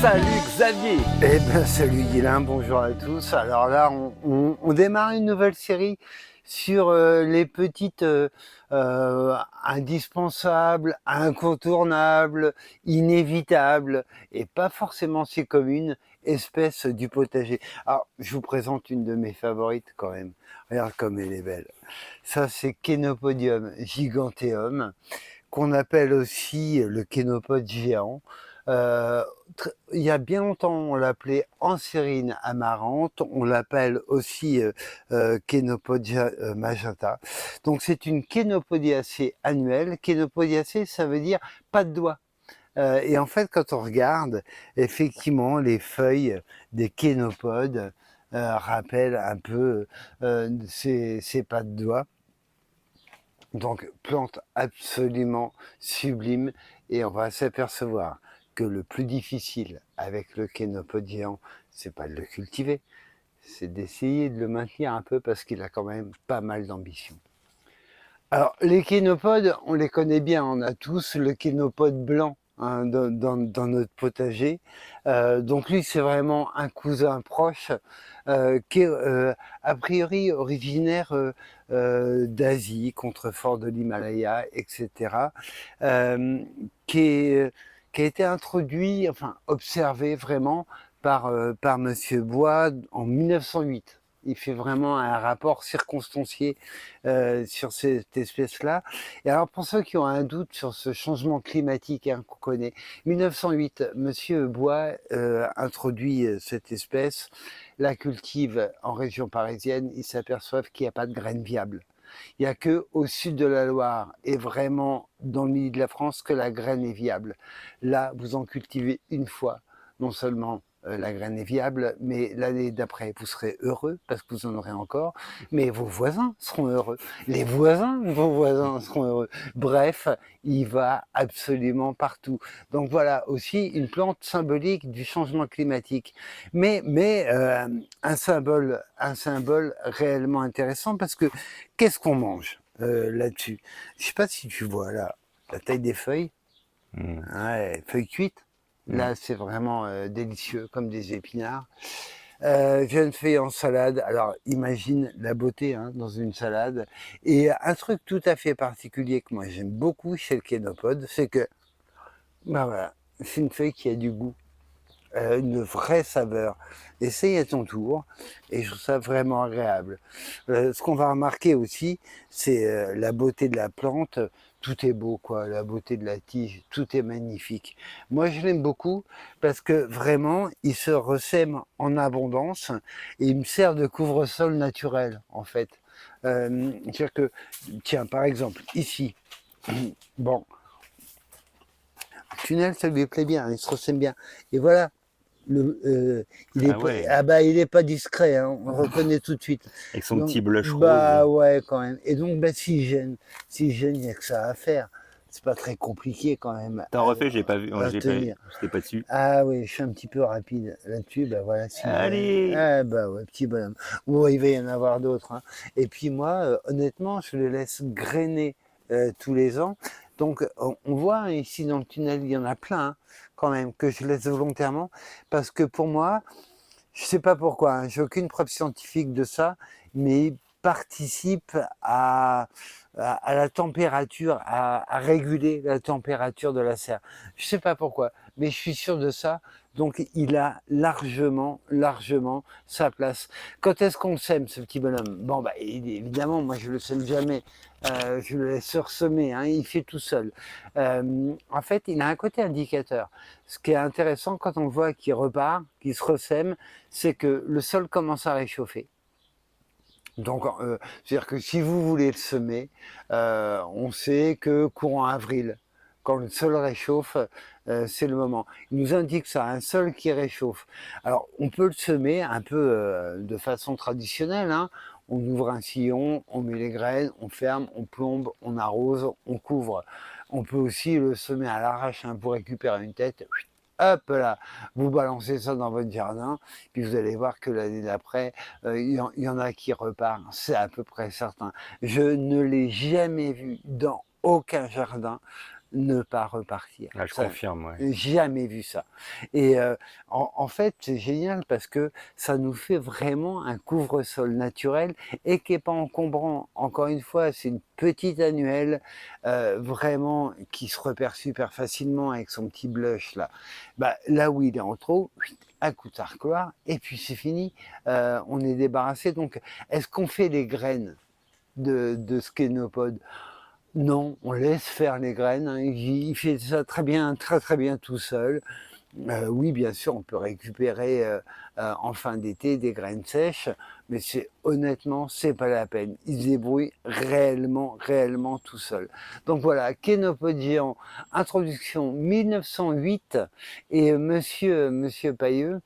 Salut Xavier! Eh bien, salut Guilain, bonjour à tous. Alors là, on démarre une nouvelle série sur les petites indispensables, incontournables, inévitables et pas forcément si communes espèces du potager. Alors, je vous présente une de mes favorites quand même. Regarde comme elle est belle. Ça, c'est Chenopodium giganteum, qu'on appelle aussi le kénopode géant. Euh, il y a bien longtemps, on l'appelait Ansérine amarante, on l'appelle aussi Chénopodia magenta. Donc c'est une Chénopodiacée annuelle. Chénopodiacée, ça veut dire pas de doigts. Et en fait, quand on regarde, effectivement, les feuilles des chénopodes rappellent un peu ces pas de doigts. Donc, plante absolument sublime, et on va s'apercevoir que le plus difficile avec le kénopode géant, c'est pas de le cultiver, c'est d'essayer de le maintenir un peu parce qu'il a quand même pas mal d'ambition. Alors, les kénopodes, on les connaît bien, on a tous le kénopode blanc hein, dans notre potager. Donc lui, c'est vraiment un cousin proche qui est a priori originaire d'Asie, contrefort de l'Himalaya, etc. euh, qui, qui a été introduit, enfin observé vraiment par Monsieur Bois en 1908. Il fait vraiment un rapport circonstancié sur cette espèce-là. Et alors, pour ceux qui ont un doute sur ce changement climatique hein, qu'on connaît, 1908, Monsieur Bois introduit cette espèce, la cultive en région parisienne, ils s'aperçoivent qu'il n'y a pas de graines viables. Il n'y a que au sud de la Loire et vraiment dans le milieu de la France que la graine est viable. Là, vous en cultivez une fois, non seulement la graine est viable, mais l'année d'après, vous serez heureux parce que vous en aurez encore, mais vos voisins seront heureux. Les voisins de vos voisins seront heureux. Bref, il va absolument partout. Donc voilà aussi une plante symbolique du changement climatique. Mais un symbole réellement intéressant parce que qu'est-ce qu'on mange là-dessus? Je ne sais pas si tu vois là la taille des feuilles. Mm. Ouais, feuilles cuites. Mm. Là, c'est vraiment délicieux, comme des épinards. Jeune feuille en salade. Alors, imagine la beauté hein, dans une salade. Et un truc tout à fait particulier que moi j'aime beaucoup chez le kénopode, c'est que, bah voilà, c'est une feuille qui a du goût, une vraie saveur. Essaye à ton tour, et je trouve ça vraiment agréable. Ce qu'on va remarquer aussi, c'est la beauté de la plante. Tout est beau, quoi. La beauté de la tige, tout est magnifique. Moi, je l'aime beaucoup parce que vraiment, il se ressème en abondance et il me sert de couvre-sol naturel, en fait. C'est-à-dire que, tiens, par exemple, ici, bon, le tunnel, ça lui plaît bien, il se ressème bien. Et voilà, il est Ah pas, ouais, ah bah il est pas discret, hein, on le reconnaît tout de suite. avec son Donc petit blush rose. bah ouais quand même. Et donc bah s'il gêne, il n'y a que ça à faire. C'est pas très compliqué quand même T'en refais, j'ai pas vu, à j'ai pas, tenir. j'étais pas dessus. Ah oui, je suis un petit peu rapide là-dessus. Bah voilà, s'il gêne. Allez! Ah bah ouais, petit bonhomme. Bon, il va y en avoir d'autres. Hein. Et puis moi, honnêtement, je le laisse grainer tous les ans. Donc on voit hein, ici dans le tunnel, il y en a plein hein, quand même que je laisse volontairement parce que pour moi, je sais pas pourquoi, hein, j'ai aucune preuve scientifique de ça, mais il participe à la température, à réguler la température de la serre. Je sais pas pourquoi, mais je suis sûr de ça. Donc il a largement sa place. Quand est-ce qu'on le sème, ce petit bonhomme? Bon, bah évidemment, moi je le sème jamais. Je le laisse ressemer, hein, il fait tout seul. En fait, il a un côté indicateur. Ce qui est intéressant quand on voit qu'il repart, qu'il se ressème, c'est que le sol commence à réchauffer. Donc, c'est-à-dire que si vous voulez le semer, on sait que courant avril, quand le sol réchauffe, c'est le moment. Il nous indique ça, un sol qui réchauffe. Alors, on peut le semer un peu de façon traditionnelle. Hein. On ouvre un sillon, on met les graines, on ferme, on plombe, on arrose, on couvre. On peut aussi le semer à l'arrache hein, pour récupérer une tête. Hop là, vous balancez ça dans votre jardin, puis vous allez voir que l'année d'après, y en a qui repart, c'est à peu près certain. Je ne l'ai jamais vu dans aucun jardin, ne pas repartir. Ah, je Ça, confirme, ouais. jamais vu ça. Et en fait, c'est génial parce que ça nous fait vraiment un couvre-sol naturel et qui est pas encombrant. Encore une fois, c'est une petite annuelle, vraiment qui se repère super facilement avec son petit blush là. Bah, là où il est en trop, un coup de sarcloir et puis c'est fini. On est débarrassé. Donc, est-ce qu'on fait les graines de ce kénopode? Non, on laisse faire les graines, hein. Il fait ça très bien, très très bien tout seul. Oui, bien sûr, on peut récupérer en fin d'été des graines sèches, mais c'est honnêtement, c'est pas la peine. Il se débrouille réellement, réellement tout seul. Donc voilà, Kénopode géant, introduction 1908, et Monsieur Pailleux,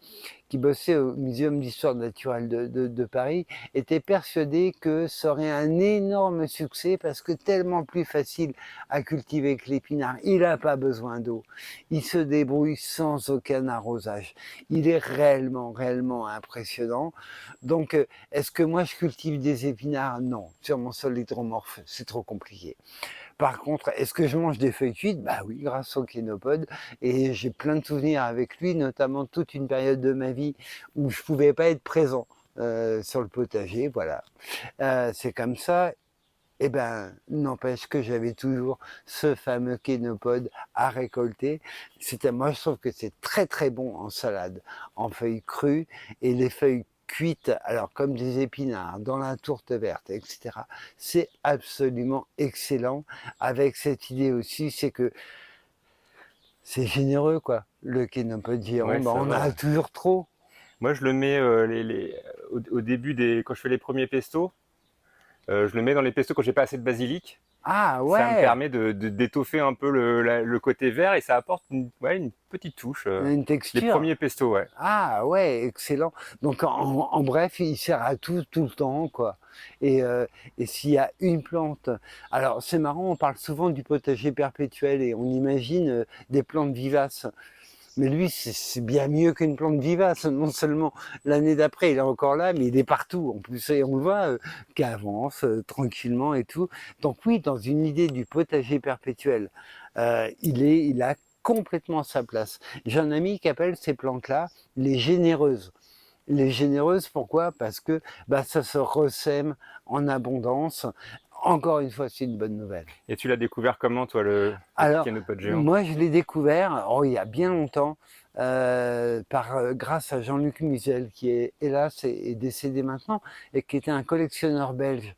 qui bossait au Muséum d'histoire naturelle de Paris, était persuadé que ça aurait un énorme succès parce que tellement plus facile à cultiver que l'épinard. Il n'a pas besoin d'eau. Il se débrouille sans aucun arrosage. Il est réellement, réellement impressionnant. Donc, est-ce que moi je cultive des épinards? Non. Sur mon sol hydromorphe, c'est trop compliqué. Par contre, est-ce que je mange des feuilles cuites? Bah oui, grâce au kénopode. Et j'ai plein de souvenirs avec lui, notamment toute une période de ma vie où je pouvais pas être présent sur le potager. Voilà, c'est comme ça. Eh ben, n'empêche que j'avais toujours ce fameux kénopode à récolter. Moi, je trouve que c'est très très bon en salade, en feuilles crues, et les feuilles cuites, alors comme des épinards, dans la tourte verte, etc. C'est absolument excellent. Avec cette idée aussi, c'est que c'est généreux, quoi. Le kénopode géant, Ouais, ben, ça on va, a ouais. toujours trop. Moi, je le mets au début quand je fais les premiers pestos. Je le mets dans les pestos quand j'ai pas assez de basilic. Ah Ça me ouais, permet d'étoffer un peu le côté vert et ça apporte une petite touche. une Les texture. premiers pestos, ouais. Ah ouais, excellent. Donc en bref, il sert à tout, tout le temps, quoi. Et, euh, et s'il y a une plante, alors c'est marrant, on parle souvent du potager perpétuel et on imagine des plantes vivaces. Mais lui, c'est bien mieux qu'une plante vivace. Non seulement l'année d'après, il est encore là, mais il est partout. En plus, et on le voit, qu'il avance tranquillement et tout. Donc oui, dans une idée du potager perpétuel, il a complètement sa place. J'ai un ami qui appelle ces plantes-là les généreuses. Les généreuses, pourquoi? Parce que bah, ça se ressème en abondance. Encore une fois, c'est une bonne nouvelle. Et tu l'as découvert comment, toi, le Alors, kénopode géant? moi, je l'ai découvert, oh, il y a bien longtemps, grâce à Jean-Luc Musel, qui est hélas est décédé maintenant, et qui était un collectionneur belge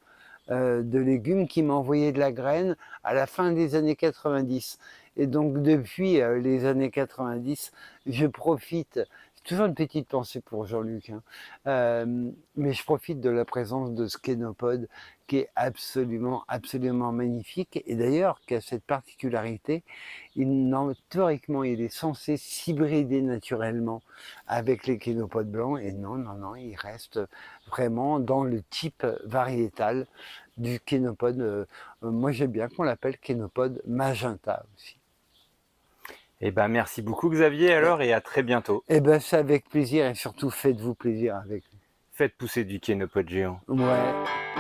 de légumes, qui m'a envoyé de la graine à la fin des années 90. Et donc, depuis les années 90, je profite. C'est toujours une petite pensée pour Jean-Luc, hein, mais je profite de la présence de ce kénopode qui est absolument, absolument magnifique. Et d'ailleurs, qui a cette particularité, théoriquement, il est censé s'hybrider naturellement avec les kénopodes blancs. Et non, non, non, il reste vraiment dans le type variétal du kénopode. Moi, j'aime bien qu'on l'appelle kénopode magenta aussi. Eh ben, merci beaucoup, Xavier, Et, alors, et à très bientôt. et ben, c'est avec plaisir et surtout faites-vous plaisir avec Faites pousser du kénopode géant. lui. Ouais.